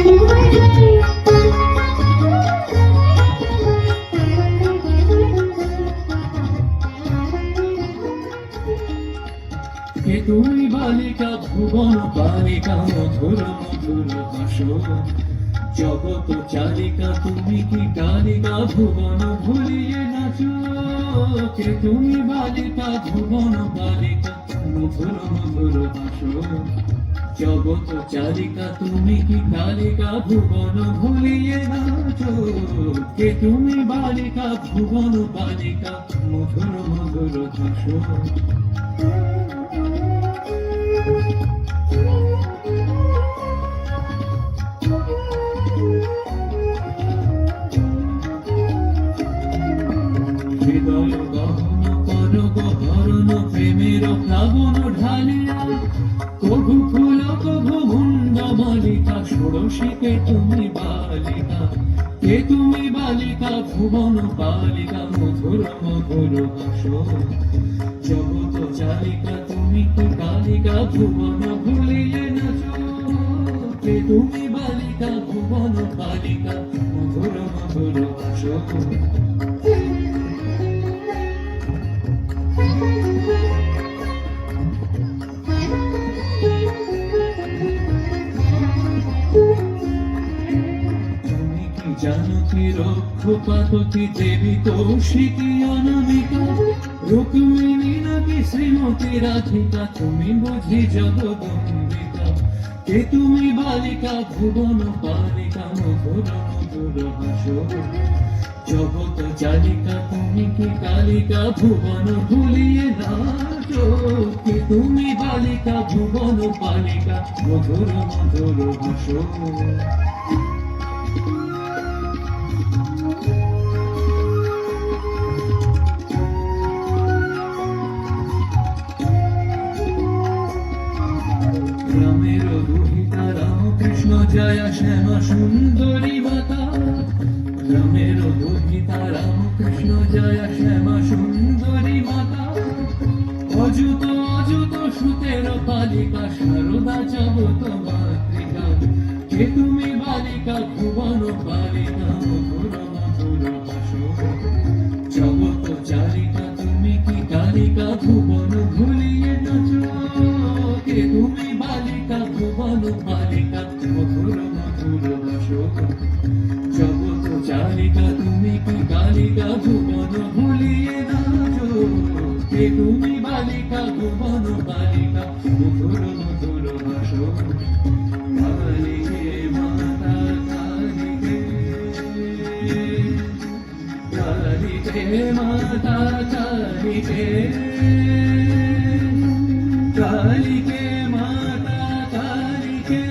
কে তুমি বালিকা ভুবন বালিকা মধুর মধুর ভাষণ জগত চালিকা তুমি কি কালিকা ভুবন ভুলিয়ে নাচো কে তুমি বালিকা ভুবন বালিকা মধুর মধুর ভাষণ জগত চালিকা তুমি কি কালিকা ভুবন ভুলিয়ে নাচো কে তুমি বালিকা ভুবন বালিকা মধুর মধুর ভাষণ হৃদয় গহন করগ হরণ প্রেমের প্লাবন ঢালিয়া কভু ফুল কভু মুন্ড বালিকা ষোড়শীকে তুমি বালিকা কে তুমি বালিকা ভুবন বালিকা মধুর মধুর ভাষণ জগত চালিকা তুমি কি কালিকা ভুবন ভুলিয়ে নাচো কে তুমি বালিকা ভুবন বালিকা মধুর মধুর ভাষণ জানকী রক্ষপাতকী দেবী কৌশিকী অনামিকা রুক্মিণী নাকি শ্রীমতী রাধিকা তুমি বুঝি জগদম্বিকা কে তুমি বালিকা ভুবন বালিকা মধুর মধুর ভাষণ জগত চালিকা তুমি কি কালিকা ভুবন ভুলিয়ে নাচো কে তুমি বালিকা ভুবন বালিকা মধুর মধুর ভাষণ রামের দুহিতা রামকৃষ্ণ জয় শ্যামা সুন্দরী মাতা রামের দুহিতা রামকৃষ্ণ জয় শ্যামা সুন্দরী মাতা অযুত অযুত সুতের বালিকা শারদা জগত মাতৃকা কে তুমি বালিকা ভুবন বালিকা মধুর মধুর ভাষণ জগত চালিকা তুমি কি কালিকা ভুবন ভুলিয়ে নাচো কে তুমি বালিকা ভুবন বালিকা মধুর মধুর ভাষণ জগত চালিকা তুমি কি কালিকা ভুবন ভুলিয়ে নাচো কে তুমি বালিকা ভুবন বালিকা মধুর মধুর ভাষণ কালিকে মাতা কালিকে কালিকে মাতা কালিকে কালিকে মাতা কালিকে